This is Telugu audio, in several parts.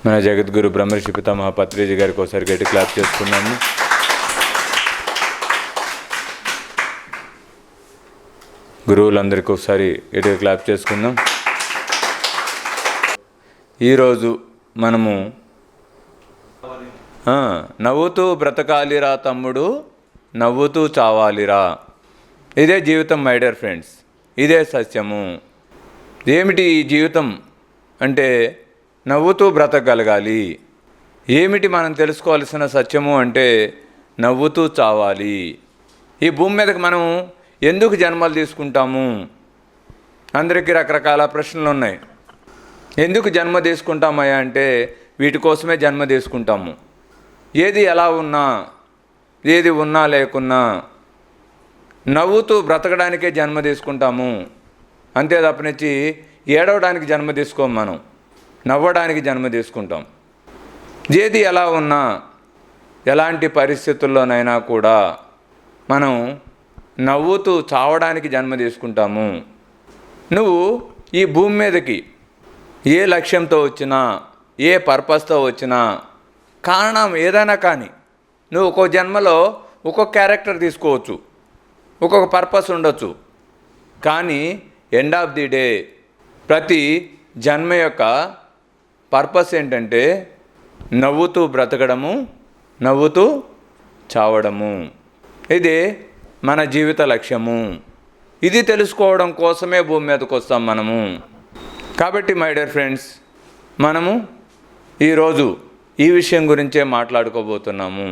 మన జగద్గురు బ్రహ్మర్షి పితామహ పత్రిజీ గారికి ఒకసారి గట్టి క్లాప్ చేసుకున్నాము. గురువులందరికీ ఒకసారి గట్టిగా క్లాప్ చేసుకుందాం. ఈరోజు మనము నవ్వుతూ బ్రతకాలిరా తమ్ముడు, నవ్వుతూ చావాలిరా. ఇదే జీవితం మై డియర్ ఫ్రెండ్స్, ఇదే సత్యము. ఏమిటి ఈ జీవితం అంటే నవ్వుతూ బ్రతకగలగాలి. ఏమిటి మనం తెలుసుకోవాల్సిన సత్యము అంటే నవ్వుతూ చావాలి. ఈ భూమి మీదకి మనం ఎందుకు జన్మలు తీసుకుంటాము? అందరికీ రకరకాల ప్రశ్నలు ఉన్నాయి. ఎందుకు జన్మ తీసుకుంటామయ్యా అంటే వీటి కోసమే జన్మ తీసుకుంటాము. ఏది ఎలా ఉన్నా, ఏది ఉన్నా లేకున్నా నవ్వుతూ బ్రతకడానికే జన్మ తీసుకుంటాము. అంతే తప్పనిచ్చి ఏడవడానికి జన్మ తీసుకోము, మనం నవ్వడానికి జన్మ తీసుకుంటాం. ఏది ఎలా ఉన్నా, ఎలాంటి పరిస్థితుల్లోనైనా కూడా మనం నవ్వుతూ చావడానికి జన్మ తీసుకుంటాము. నువ్వు ఈ భూమి మీదకి ఏ లక్ష్యంతో వచ్చినా, ఏ పర్పస్తో వచ్చినా, కారణం ఏదైనా కానీ నువ్వు ఒక్కో జన్మలో ఒక్కొక్క క్యారెక్టర్ తీసుకోవచ్చు, ఒక్కొక్క పర్పస్ ఉండొచ్చు. కానీ ఎండ్ ఆఫ్ ది డే ప్రతి జన్మ యొక్క పర్పస్ ఏంటంటే నవ్వుతూ బ్రతకడము, నవ్వుతూ చావడము. ఇదే మన జీవిత లక్ష్యము. ఇది తెలుసుకోవడం కోసమే భూమి మీదకి వస్తాం మనము. కాబట్టి మై డియర్ ఫ్రెండ్స్, మనము ఈరోజు ఈ విషయం గురించే మాట్లాడుకోబోతున్నాము.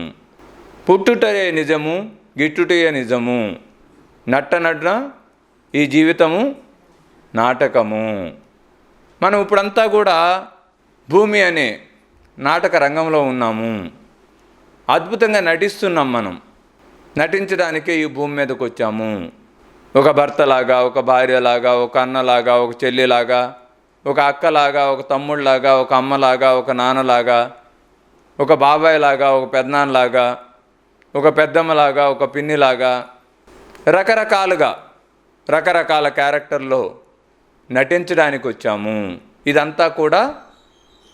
పుట్టుటయే నిజము, గిట్టుటయే నిజము, నట్ట ఈ జీవితము నాటకము. మనం ఇప్పుడంతా కూడా భూమి అనే నాటక రంగంలో ఉన్నాము. అద్భుతంగా నటిస్తున్నాం. మనం నటించడానికే ఈ భూమి మీదకి వచ్చాము. ఒక భర్తలాగా, ఒక భార్యలాగా, ఒక అన్నలాగా, ఒక చెల్లిలాగా, ఒక అక్కలాగా, ఒక తమ్ముళ్ళలాగా, ఒక అమ్మలాగా, ఒక నాన్నలాగా, ఒక బాబాయ్ లాగా, ఒక పెద్దనాన్నలాగా, ఒక పెద్దమ్మలాగా, ఒక పిన్నిలాగా, రకరకాలుగా రకరకాల క్యారెక్టర్లో నటించడానికి వచ్చాము. ఇదంతా కూడా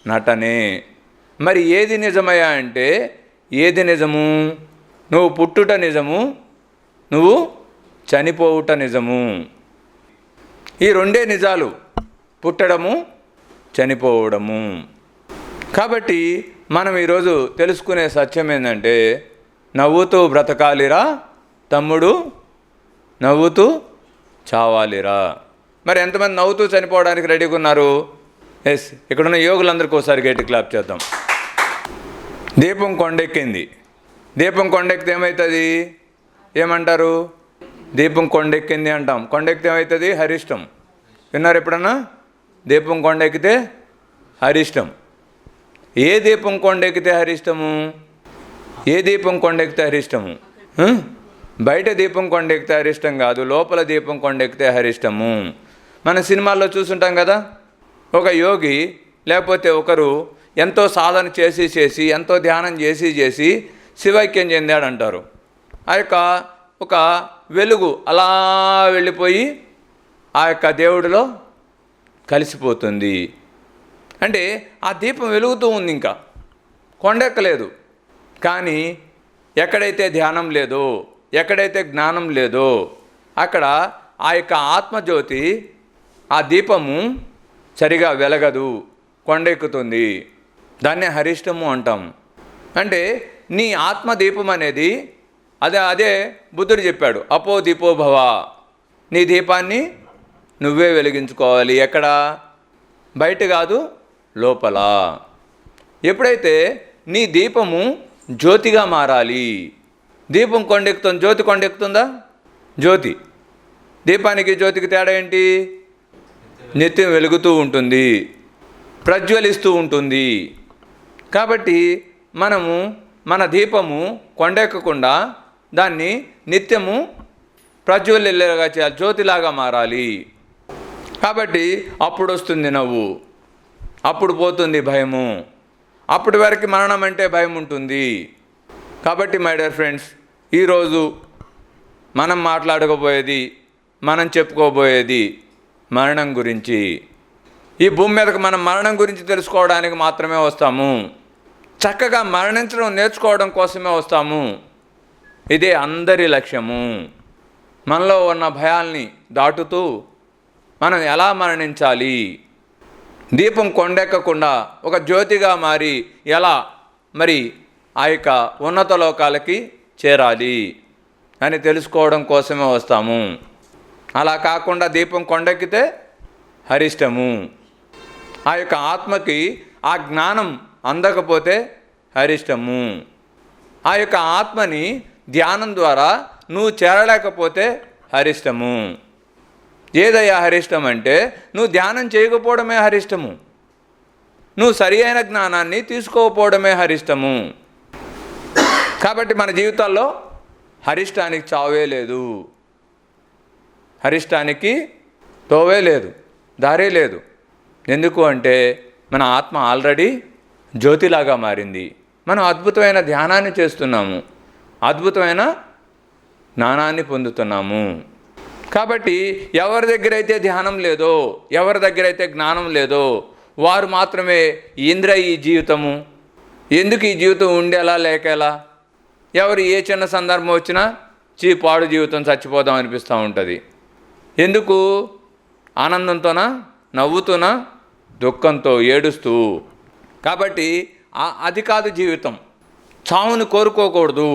నటనే. మరి ఏది నిజమయ్యా అంటే ఏది నిజము? నువ్వు పుట్టుట నిజము, నువ్వు చనిపోవుట నిజము. ఈ రెండే నిజాలు, పుట్టడము, చనిపోవడము. కాబట్టి మనం ఈరోజు తెలుసుకునే సత్యం ఏంటంటే నవ్వుతూ బ్రతకాలిరా తమ్ముడు, నవ్వుతూ చావాలిరా. మరి ఎంతమంది నవ్వుతూ చనిపోవడానికి రెడీగా ఉన్నారు? ఎస్, ఇక్కడున్న యోగులందరికీ ఒకసారి గట్టి క్లాప్ చేద్దాం. దీపం కొండెక్కింది. దీపం కొండెక్కితే ఏమవుతుంది? ఏమంటారు? దీపం కొండెక్కింది అంటాం. కొండెక్కితే ఏమవుతుంది? హరిష్టం. విన్నారు ఎప్పుడన్నా? దీపం కొండెక్కితే హరిష్టం. ఏ దీపం కొండెక్కితే హరిష్టము? ఏ దీపం కొండెక్కితే హరిష్టము? బయట దీపం కొండెక్కితే హరిష్టం కాదు, లోపల దీపం కొండెక్కితే హరిష్టము. మన సినిమాల్లో చూసుంటాం కదా, ఒక యోగి లేకపోతే ఒకరు ఎంతో సాధన చేసి ఎంతో ధ్యానం చేసి శివైక్యం చెందాడంటారు. ఆ యొక్క ఒక వెలుగు అలా వెళ్ళిపోయి ఆ యొక్క దేవుడిలో కలిసిపోతుంది. అంటే ఆ దీపం వెలుగుతూ ఉంది, ఇంకా కొండెక్కలేదు. కానీ ఎక్కడైతే ధ్యానం లేదో, ఎక్కడైతే జ్ఞానం లేదో అక్కడ ఆ యొక్క ఆత్మజ్యోతి, ఆ దీపము సరిగా వెలగదు, కొండెక్కుతుంది. దాన్నే హరిష్టము అంటాం. అంటే నీ ఆత్మదీపం అనేది అదే బుద్ధుడు చెప్పాడు, అపో దీపో భవ. నీ దీపాన్ని నువ్వే వెలిగించుకోవాలి. ఎక్కడ? బయట కాదు, లోపల. ఎప్పుడైతే నీ దీపము జ్యోతిగా మారాలి. దీపం కొండెక్కుతుంది, జ్యోతి కొండెక్కుతుందా? జ్యోతి, దీపానికి జ్యోతికి తేడా ఏంటి? నిత్యం వెలుగుతూ ఉంటుంది, ప్రజ్వలిస్తూ ఉంటుంది. కాబట్టి మనము మన దీపము కొండెక్కకుండా దాన్ని నిత్యము ప్రజ్వలిల్లేలాగా చేయాలి, జ్యోతిలాగా మారాలి. కాబట్టి అప్పుడు వస్తుంది నవ్వు, అప్పుడు పోతుంది భయము. అప్పటి వరకు మరణం అంటే భయం ఉంటుంది. కాబట్టి మై డియర్ ఫ్రెండ్స్, ఈరోజు మనం మాట్లాడకపోయేది, మనం చెప్పుకోబోయేది మరణం గురించి. ఈ భూమి మీదకు మనం మరణం గురించి తెలుసుకోవడానికి మాత్రమే వస్తాము. చక్కగా మరణించడం నేర్చుకోవడం కోసమే వస్తాము. ఇదే అందరి లక్ష్యము. మనలో ఉన్న భయాల్ని దాటుతూ మనం ఎలా మరణించాలి, దీపం కొండెక్కకుండా ఒక జ్యోతిగా మారి ఎలా మరి ఆ యొక్క ఉన్నత లోకాలకి చేరాలి అని తెలుసుకోవడం కోసమే వస్తాము. అలా కాకుండా దీపం కొండెక్కితే హరిష్టము. ఆ యొక్క ఆత్మకి ఆ జ్ఞానం అందకపోతే హరిష్టము. ఆ యొక్క ఆత్మని ధ్యానం ద్వారా నువ్వు చేరలేకపోతే హరిష్టము. ఏదయ్యా హరిష్టం అంటే నువ్వు ధ్యానం చేయకపోవడమే హరిష్టము. నువ్వు సరి అయిన జ్ఞానాన్ని తీసుకోకపోవడమే హరిష్టము. కాబట్టి మన జీవితాల్లో హరిష్టానికి చావే లేదు, హరిష్టానికి తోవే లేదు, దారే లేదు. ఎందుకు అంటే మన ఆత్మ ఆల్రెడీ జ్యోతిలాగా మారింది. మనం అద్భుతమైన ధ్యానాన్ని చేస్తున్నాము, అద్భుతమైన జ్ఞానాన్ని పొందుతున్నాము. కాబట్టి ఎవరి దగ్గర అయితే ధ్యానం లేదో, ఎవరి దగ్గర అయితే జ్ఞానం లేదో వారు మాత్రమే ఇంద్ర ఈ జీవితము, ఎందుకు ఈ జీవితం ఉండేలా లేకేలా, ఎవరు ఏ చిన్న సందర్భం వచ్చినా పాడు జీవితం చచ్చిపోదాం అనిపిస్తూ ఉంటుంది. ఎందుకు? ఆనందంతోనా, నవ్వుతూనా, దుఃఖంతో, ఏడుస్తూ. కాబట్టి అది కాదు జీవితం. చావుని కోరుకోకూడదు.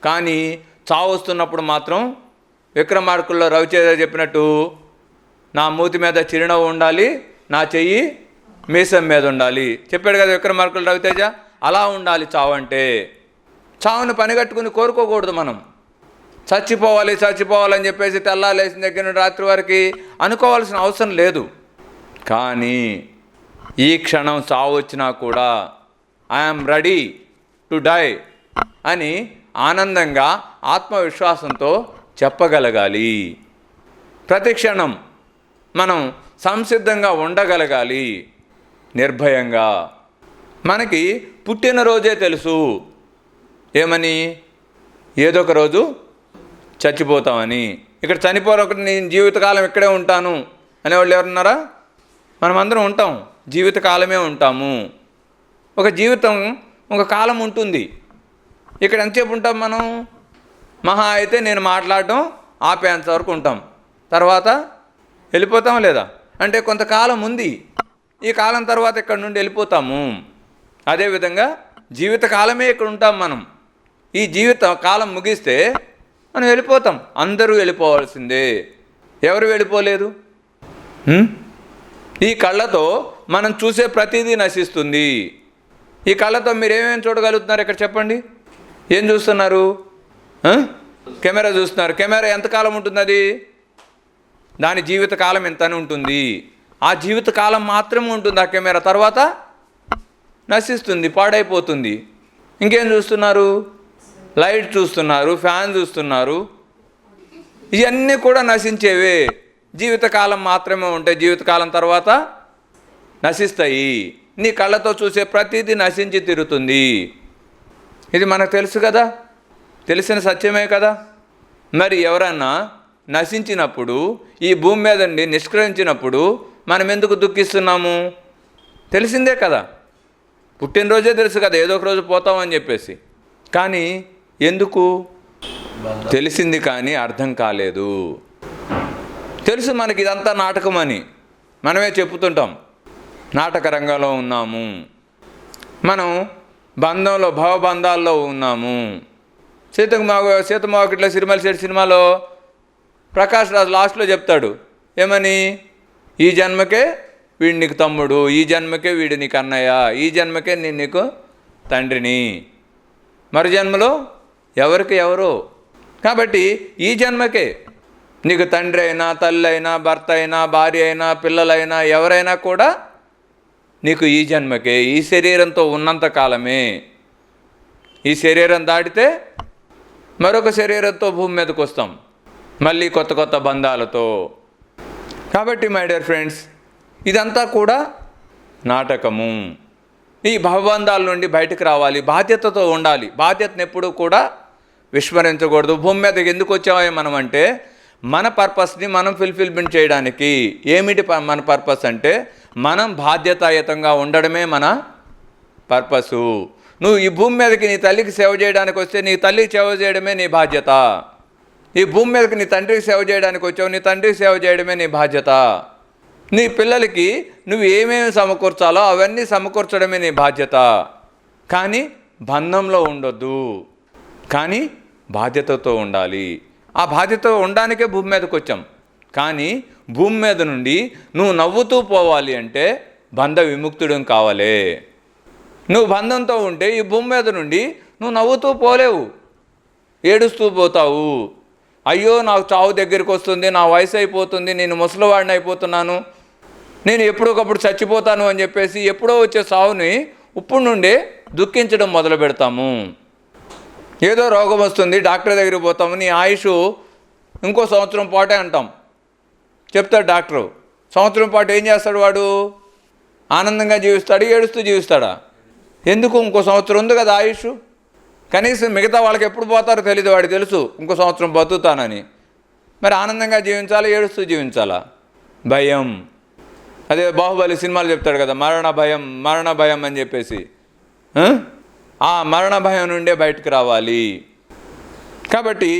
కానీ చావు వస్తున్నప్పుడు మాత్రం విక్రమార్కుల్లో రవితేజ చెప్పినట్టు నా మూతి మీద చిరునవ్వు ఉండాలి, నా చెయ్యి మీసం మీద ఉండాలి చెప్పాడు కదా విక్రమార్కులు రవితేజ. అలా ఉండాలి చావు అంటే. చావుని పనిగట్టుకుని కోరుకోకూడదు. మనం చచ్చిపోవాలని చెప్పేసి తెల్లాలేసిన దగ్గర నుండి రాత్రి వరకు అనుకోవాల్సిన అవసరం లేదు. కానీ ఈ క్షణం చావు వచ్చినా కూడా ఐఎమ్ రెడీ టు డై అని ఆనందంగా ఆత్మవిశ్వాసంతో చెప్పగలగాలి. ప్రతి క్షణం మనం సంసిద్ధంగా ఉండగలగాలి, నిర్భయంగా. మనకి పుట్టినరోజే తెలుసు ఏమని, ఏదో ఒక రోజు చచ్చిపోతామని. ఇక్కడ చనిపోరొకటి నేను జీవితకాలం ఇక్కడే ఉంటాను అనేవాళ్ళు ఎవరున్నారా? మనమందరం ఉంటాం, జీవితకాలమే ఉంటాము. ఒక జీవితం ఒక కాలం ఉంటుంది. ఇక్కడ ఎంతసేపు ఉంటాం మనం? మహా అయితే నేను మాట్లాడటం ఆపేంత వరకు ఉంటాం, తర్వాత వెళ్ళిపోతాం లేదా? అంటే కొంతకాలం ఉంది. ఈ కాలం తర్వాత ఇక్కడ నుండి వెళ్ళిపోతాము. అదేవిధంగా జీవితకాలమే ఇక్కడ ఉంటాం మనం. ఈ జీవిత కాలం ముగిస్తే మనం వెళ్ళిపోతాం. అందరూ వెళ్ళిపోవాల్సిందే. ఎవరు వెళ్ళిపోలేదు? ఈ కళ్ళతో మనం చూసే ప్రతిదీ నశిస్తుంది. ఈ కళ్ళతో మీరు ఏమేమి చూడగలుగుతున్నారు ఇక్కడ చెప్పండి? ఏం చూస్తున్నారు? కెమెరా చూస్తున్నారు. కెమెరా ఎంతకాలం ఉంటుంది? అది దాని జీవితకాలం ఎంతని ఉంటుంది. ఆ జీవితకాలం మాత్రమే ఉంటుంది ఆ కెమెరా, తర్వాత నశిస్తుంది, పాడైపోతుంది. ఇంకేం చూస్తున్నారు? లైట్ చూస్తున్నారు, ఫ్యాన్ చూస్తున్నారు. ఇవన్నీ కూడా నశించేవే. జీవితకాలం మాత్రమే ఉంటాయి, జీవితకాలం తర్వాత నశిస్తాయి. నీ కళ్ళతో చూసే ప్రతిదీ నశించి తిరుగుతుంది. ఇది మనకు తెలుసు కదా, తెలిసిన సత్యమే కదా. మరి ఎవరన్నా నశించినప్పుడు, ఈ భూమి మీద నుండి నిష్క్రమించినప్పుడు మనం ఎందుకు దుఃఖిస్తున్నాము? తెలిసిందే కదా. పుట్టినరోజే తెలుసు కదా ఏదో ఒక రోజు పోతామని చెప్పేసి. కానీ ఎందుకు? తెలిసింది కానీ అర్థం కాలేదు. తెలుసు మనకి ఇదంతా నాటకం అని మనమే చెప్పుతుంటాం. నాటక రంగంలో ఉన్నాము మనం, బంధంలో భవబంధాల్లో ఉన్నాము. సీతమ్మవాకిట్లో సిరిమల శెట్టి సినిమాలో ప్రకాష్ రాజ్ లాస్ట్లో చెప్తాడు ఏమని, ఈ జన్మకే వీడు నీకు తమ్ముడు, ఈ జన్మకే వీడు నీకు అన్నయ్య, ఈ జన్మకే నేను నీకు తండ్రిని, మరు జన్మలో ఎవరికి ఎవరో. కాబట్టి ఈ జన్మకే నీకు తండ్రి అయినా, తల్లి అయినా, భర్త అయినా, భార్య అయినా, పిల్లలైనా, ఎవరైనా కూడా నీకు ఈ జన్మకే, ఈ శరీరంతో ఉన్నంత కాలమే. ఈ శరీరం దాటితే మరొక శరీరంతో భూమి మీదకి వస్తాం, మళ్ళీ కొత్త కొత్త బంధాలతో. కాబట్టి మై డియర్ ఫ్రెండ్స్, ఇదంతా కూడా నాటకము. ఈ భవబంధాల నుండి బయటకు రావాలి, బాధ్యతతో ఉండాలి. బాధ్యతను ఎప్పుడూ కూడా విస్మరించకూడదు. భూమి మీదకి ఎందుకు వచ్చామో మనం అంటే మన పర్పస్ని మనం ఫుల్ఫిల్మెంట్ చేయడానికి. ఏమిటి మన పర్పస్ అంటే మనం బాధ్యతాయుతంగా ఉండడమే మన పర్పసు. నువ్వు ఈ భూమి మీదకి నీ తల్లికి సేవ చేయడానికి వస్తే నీ తల్లికి సేవ చేయడమే నీ బాధ్యత. ఈ భూమి మీదకి నీ తండ్రికి సేవ చేయడానికి వచ్చావు, నీ తండ్రికి సేవ చేయడమే నీ బాధ్యత. నీ పిల్లలకి నువ్వు ఏమేమి సమకూర్చాలో అవన్నీ సమకూర్చడమే నీ బాధ్యత. కానీ బంధంలో ఉండొద్దు, కానీ బాధ్యతతో ఉండాలి. ఆ బాధ్యత ఉండడానికే భూమి మీదకి వచ్చాం. కానీ భూమి మీద నుండి నువ్వు నవ్వుతూ పోవాలి అంటే బంధ విముక్తుడం కావాలి. నువ్వు బంధంతో ఉంటే ఈ భూమి మీద నుండి నువ్వు నవ్వుతూ పోలేవు, ఏడుస్తూ పోతావు. అయ్యో నాకు చావు దగ్గరికి వస్తుంది, నా వయసు అయిపోతుంది, నేను ముసలివాడిని అయిపోతున్నాను, నేను ఎప్పుడొకప్పుడు చచ్చిపోతాను అని చెప్పేసి ఎప్పుడో వచ్చే సావుని ఇప్పుడు నుండే దుఃఖించడం మొదలు పెడతాము. ఏదో రోగం వస్తుంది, డాక్టర్ దగ్గరికి పోతాము, నీ ఆయుష్ ఇంకో సంవత్సరం పాటే అంటాం. చెప్తాడు డాక్టరు. సంవత్సరం పాటు ఏం చేస్తాడు వాడు? ఆనందంగా జీవిస్తాడు, ఏడుస్తూ జీవిస్తాడా? ఎందుకు? ఇంకో సంవత్సరం ఉంది కదా ఆయుష్. కనీసం మిగతా వాళ్ళకి ఎప్పుడు పోతారో తెలియదు, వాడికి తెలుసు ఇంకో సంవత్సరం బతుకుతానని. మరి ఆనందంగా జీవించాలా, ఏడుస్తూ జీవించాలా? భయం. అదే బాహుబలి సినిమాలు చెప్తాడు కదా, మరణ భయం, మరణ భయం అని చెప్పేసి. ఆ మరణ భయం నుండే బయటకు రావాలి. కాబట్టి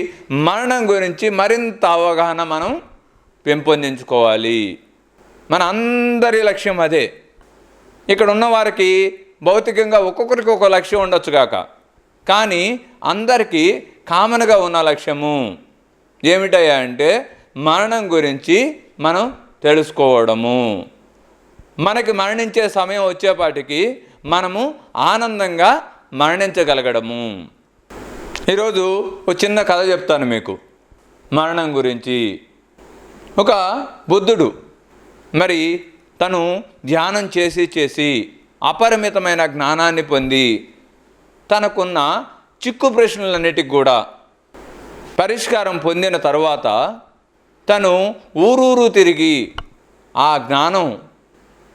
మరణం గురించి మరింత అవగాహన మనం పెంపొందించుకోవాలి. మన అందరి లక్ష్యం అదే. ఇక్కడ ఉన్న వారికి భౌతికంగా ఒక్కొక్కరికి ఒక లక్ష్యం ఉండొచ్చు కాక, కానీ అందరికీ కామన్గా ఉన్న లక్ష్యము ఏమిటయ్యా అంటే మరణం గురించి మనం తెలుసుకోవడము. మనకి మరణించే సమయం వచ్చేపాటికి మనము ఆనందంగా మరణించగలగడము. ఈరోజు ఒక చిన్న కథ చెప్తాను మీకు మరణం గురించి. ఒక బుద్ధుడు మరి తను ధ్యానం చేసి అపరిమితమైన జ్ఞానాన్ని పొంది తనకున్న చిక్కు ప్రశ్నలన్నిటికి కూడా పరిష్కారం పొందిన తరువాత తను ఊరూరు తిరిగి ఆ జ్ఞానం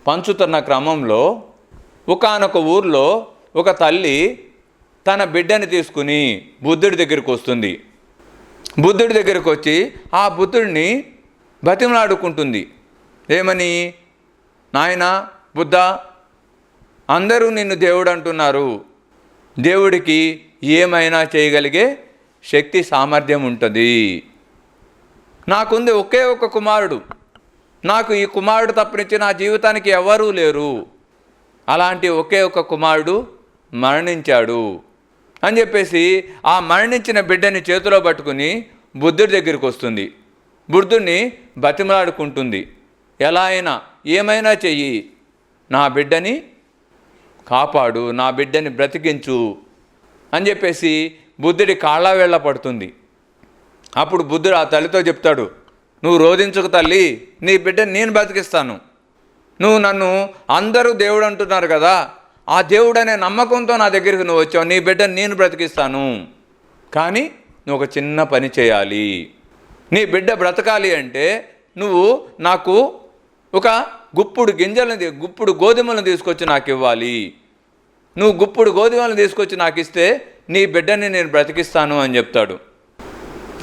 పంచుతున్న క్రమంలో ఒకానొక ఊర్లో ఒక తల్లి తన బిడ్డని తీసుకుని బుద్ధుడి దగ్గరికి వస్తుంది. బుద్ధుడి దగ్గరికి వచ్చి ఆ బుద్ధుడిని బతిమలాడుకుంటుంది. ఏమని? నాయనా బుద్ధ, అందరూ నిన్ను దేవుడు అంటున్నారు, దేవుడికి ఏమైనా చేయగలిగే శక్తి సామర్థ్యం ఉంటుంది. నాకుంది ఒకే ఒక కుమారుడు, నాకు ఈ కుమారుడు తప్పించి నా జీవితానికి ఎవరూ లేరు, అలాంటి ఒకే ఒక కుమారుడు మరణించాడు అని చెప్పేసి ఆ మరణించిన బిడ్డని చేతిలో పట్టుకుని బుద్ధుడి దగ్గరికి వస్తుంది. బుద్ధుడిని బతిమలాడుకుంటుంది. ఎలా అయినా ఏమైనా చెయ్యి, నా బిడ్డని కాపాడు, నా బిడ్డని బ్రతికించు అని చెప్పేసి బుద్ధుడి కాళ్ళ వేళ్ళ పడుతుంది. అప్పుడు బుద్ధుడు ఆ తల్లితో చెప్తాడు, నువ్వు రోధించుకు తల్లి, నీ బిడ్డని నేను బ్రతికిస్తాను. నువ్వు నన్ను అందరూ దేవుడు అంటున్నారు కదా, ఆ దేవుడు అనే నమ్మకంతో నా దగ్గరికి నువ్వు వచ్చావు, నీ బిడ్డని నేను బ్రతికిస్తాను. కానీ నువ్వు ఒక చిన్న పని చేయాలి. నీ బిడ్డ బ్రతకాలి అంటే నువ్వు నాకు ఒక గుప్పుడు గోధుమలను తీసుకొచ్చి నాకు ఇవ్వాలి. నువ్వు గుప్పుడు గోధుమలను తీసుకొచ్చి నాకు ఇస్తే నీ బిడ్డని నేను బ్రతికిస్తాను అని చెప్తాడు.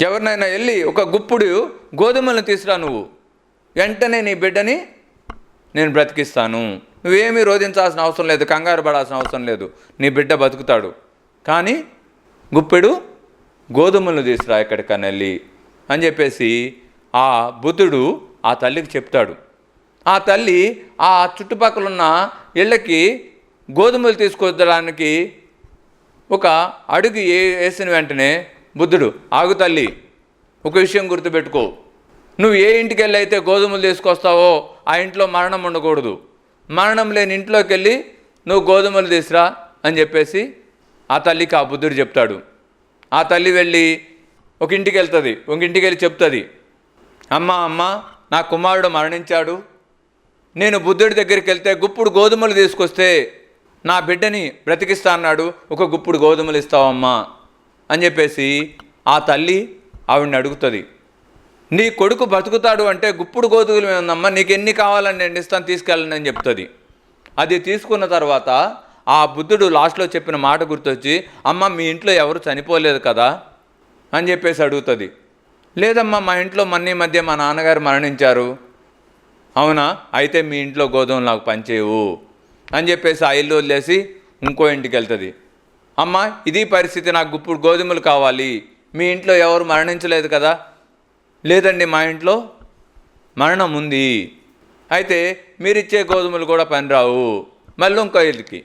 ఎవరినైనా వెళ్ళి ఒక గుప్పుడు గోధుమలను తీసురా, నువ్వు వెంటనే నీ బిడ్డని నేను బ్రతికిస్తాను, నువ్వేమీ రోధించాల్సిన అవసరం లేదు, కంగారు పడాల్సిన అవసరం లేదు, నీ బిడ్డ బతుకుతాడు. కానీ గుప్పెడు గోధుమలను తీసురా ఎక్కడికన్నా వెళ్ళి అని చెప్పేసి ఆ బుద్ధుడు ఆ తల్లికి చెప్తాడు. ఆ తల్లి ఆ చుట్టుపక్కల ఉన్న ఇళ్ళకి గోధుమలు తీసుకొచ్చడానికి ఒక అడుగు వేసిన వెంటనే బుద్ధుడు, ఆగు తల్లి, ఒక విషయం గుర్తుపెట్టుకో, నువ్వు ఏ ఇంటికి వెళ్ళి అయితే గోధుమలు తీసుకొస్తావో ఆ ఇంట్లో మరణం ఉండకూడదు, మరణం లేని ఇంట్లోకి వెళ్ళి నువ్వు గోధుమలు తీసురా అని చెప్పేసి ఆ తల్లికి ఆ బుద్ధుడు చెప్తాడు. ఆ తల్లి వెళ్ళి ఒక ఇంటికి వెళ్తుంది. ఒక ఇంటికి వెళ్ళి చెప్తుంది, అమ్మ నా కుమారుడు మరణించాడు, నేను బుద్ధుడి దగ్గరికి వెళ్తే గుప్పుడు గోధుమలు తీసుకొస్తే నా బిడ్డని బ్రతికిస్తా అన్నాడు, ఒక గుప్పుడు గోధుమలు ఇస్తావమ్మా అని చెప్పేసి ఆ తల్లి ఆవిడని అడుగుతుంది. నీ కొడుకు బతుకుతాడు అంటే గుప్పుడు గోధుమలు ఏముందమ్మా, నీకు ఎన్ని కావాలని నేను ఇస్తాను, తీసుకెళ్ళండి అని చెప్తుంది. అది తీసుకున్న తర్వాత ఆ బుద్ధుడు లాస్ట్లో చెప్పిన మాట గుర్తొచ్చి, అమ్మ మీ ఇంట్లో ఎవరు చనిపోలేదు కదా అని చెప్పేసి అడుగుతుంది. లేదమ్మా, మా ఇంట్లో ఈ మధ్య మా నాన్నగారు మరణించారు. అవునా, అయితే మీ ఇంట్లో గోధుమలు నాకు పనిచేయవు అని చెప్పేసి ఆ ఇల్లు వదిలేసి ఇంకో ఇంటికి వెళ్తుంది. అమ్మ, ఇది పరిస్థితి, నాకు ఇప్పుడు గోధుమలు కావాలి. మీ ఇంట్లో ఎవరు మరణించలేదు కదా? లేదండి, మా ఇంట్లో మరణం ఉంది. అయితే మీరిచ్చే గోధుమలు కూడా పనిరావు. మళ్ళీ ఇంకో ఇంటికి,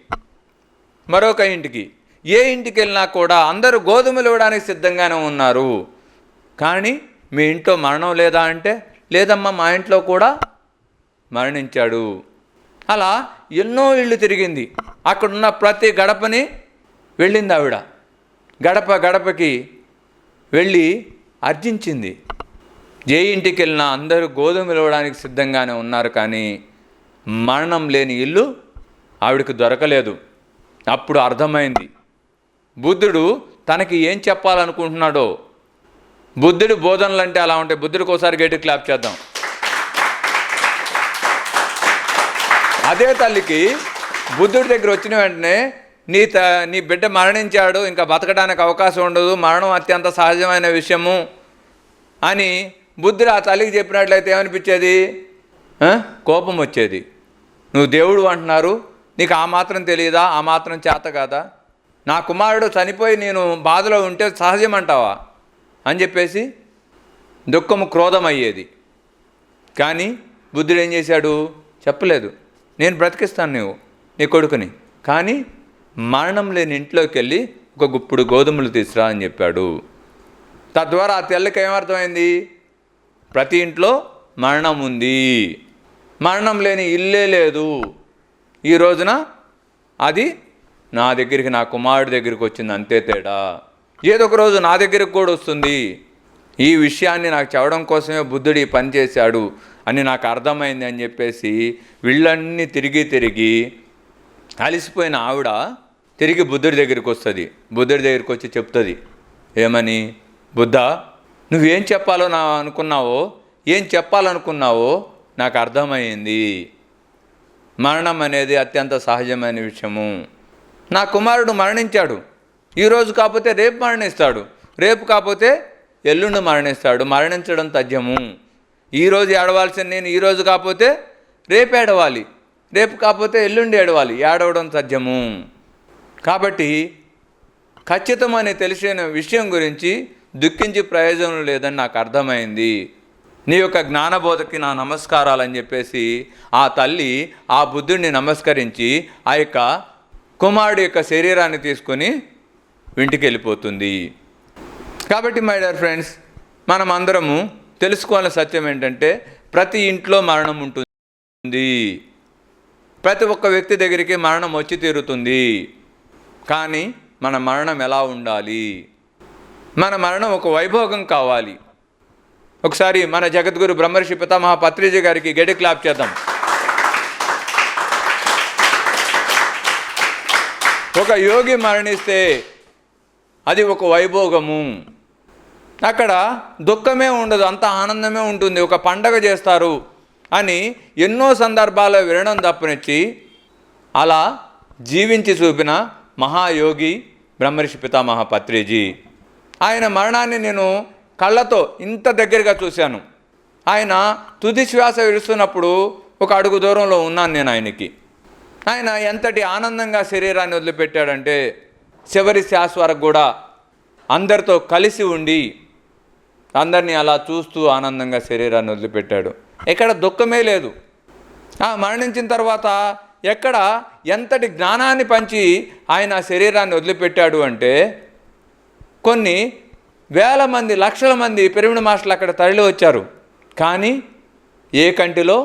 మరొక ఇంటికి, ఏ ఇంటికి వెళ్ళినా కూడా అందరూ గోధుమలు ఇవ్వడానికి సిద్ధంగానే ఉన్నారు. కానీ మీ ఇంట్లో మరణం లేదా అంటే, లేదమ్మా, మా ఇంట్లో కూడా మరణించాడు. అలా ఎన్నో ఇళ్ళు తిరిగింది. అక్కడున్న ప్రతి గడపని వెళ్ళింది ఆవిడ. గడప గడపకి వెళ్ళి అర్జించింది. ఏ ఇంటికి వెళ్ళినా అందరూ గోధుమలు ఇవ్వడానికి సిద్ధంగానే ఉన్నారు, కానీ మరణం లేని ఇల్లు ఆవిడకి దొరకలేదు. అప్పుడు అర్థమైంది బుద్ధుడు తనకి ఏం చెప్పాలనుకుంటున్నాడో. బుద్ధుడి బోధనలు అంటే అలా ఉంటాయి. బుద్ధుడికి ఒకసారి గట్టి క్లాప్ చేద్దాం. అదే తల్లికి బుద్ధుడి దగ్గర వచ్చిన వెంటనే నీ బిడ్డ మరణించాడు, ఇంకా బతకడానికి అవకాశం ఉండదు, మరణం అత్యంత సహజమైన విషయము అని బుద్ధుడు ఆ తల్లికి చెప్పినట్లయితే ఏమనిపించేది? కోపం వచ్చేది. నువ్వు దేవుడు అంటున్నారు, నీకు ఆ మాత్రం తెలియదా? ఆ మాత్రం చేత కాదా? నా కుమారుడు చనిపోయి నేను బాధలో ఉంటే సహజం అంటావా అని చెప్పేసి దుఃఖము క్రోధం అయ్యేది. కానీ బుద్ధుడు ఏం చేశాడు? చెప్పలేదు, నేను బ్రతికిస్తాను నీ కొడుకుని, కానీ మరణం లేని ఇంట్లోకి వెళ్ళి ఒక గుప్పుడు గోధుమలు తీసురా అని చెప్పాడు. తద్వారా ఆ తెల్లకి ఏమర్థమైంది? ప్రతి ఇంట్లో మరణం ఉంది, మరణం లేని ఇల్లే లేదు. ఈ రోజున అది నా దగ్గరికి, నా కుమారుడి దగ్గరికి వచ్చింది, అంతే తేడా. ఏదో ఒక రోజు నా దగ్గరికి కూడా వస్తుంది. ఈ విషయాన్ని నాకు చెప్పడం కోసమే బుద్ధుడు ఈ పని చేశాడు అని నాకు అర్థమైంది అని చెప్పేసి వీళ్ళన్నీ తిరిగి అలిసిపోయిన ఆవిడ తిరిగి బుద్ధుడి దగ్గరికి వస్తుంది. బుద్ధుడి దగ్గరికి వచ్చి చెప్తుంది, ఏమని? బుద్ధ, నువ్వేం చెప్పాలనుకున్నావో నాకు అర్థమైంది. మరణం అనేది అత్యంత సహజమైన విషయము. నా కుమారుడు మరణించాడు, ఈరోజు కాకపోతే రేపు మరణిస్తాడు, రేపు కాకపోతే ఎల్లుండి మరణిస్తాడు. మరణించడం తథ్యము. ఈరోజు ఏడవాల్సిన నేను ఈరోజు కాకపోతే రేపు ఏడవాలి, రేపు కాకపోతే ఎల్లుండి ఏడవాలి. ఏడవడం తథ్యము. కాబట్టి ఖచ్చితమని తెలిసిన విషయం గురించి దుఃఖించి ప్రయోజనం లేదని నాకు అర్థమైంది. నీ యొక్క జ్ఞానబోధకి నా నమస్కారాలు అని చెప్పేసి ఆ తల్లి ఆ బుద్ధుడిని నమస్కరించి ఆ యొక్క కుమారుడి యొక్క శరీరాన్ని తీసుకొని ఇంటికి వెళ్ళిపోతుంది. కాబట్టి మై డియర్ ఫ్రెండ్స్, మనం అందరము తెలుసుకోవాల్సిన సత్యం ఏంటంటే ప్రతి ఇంట్లో మరణం ఉంటుంది. ప్రతి ఒక్క వ్యక్తి దగ్గరికి మరణం వచ్చి తీరుతుంది. కానీ మన మరణం ఎలా ఉండాలి? మన మరణం ఒక వైభోగం కావాలి. ఒకసారి మన జగద్గురు బ్రహ్మర్షి పితామహ పత్రిజీ గారికి గట్టి క్లాప్ చేద్దాం. ఒక యోగి మరణిస్తే అది ఒక వైభోగము. అక్కడ దుఃఖమే ఉండదు, అంత ఆనందమే ఉంటుంది. ఒక పండగ చేస్తారు అని ఎన్నో సందర్భాల్లో వినడం తప్పనిచ్చి అలా జీవించి చూపిన మహాయోగి బ్రహ్మర్షి పితామహ పత్రిజీ. ఆయన మరణాన్ని నేను కళ్ళతో ఇంత దగ్గరగా చూశాను. ఆయన తుది శ్వాస విడుస్తున్నప్పుడు ఒక అడుగు దూరంలో ఉన్నాను నేను ఆయనకి. ఆయన ఎంతటి ఆనందంగా శరీరాన్ని వదిలిపెట్టాడంటే చివరి శ్వాస వరకు కూడా అందరితో కలిసి ఉండి అందరినీ అలా చూస్తూ ఆనందంగా శరీరాన్ని వదిలిపెట్టాడు. ఎక్కడ దుఃఖమే లేదు. మరణించిన తర్వాత ఎక్కడ ఎంతటి జ్ఞానాన్ని పంచి ఆయన శరీరాన్ని వదిలిపెట్టాడు అంటే కొన్ని వేల మంది, లక్షల మంది పిరమిడ్ మాస్టర్లు అక్కడ తరలి వచ్చారు. కానీ ఏ కంటిలో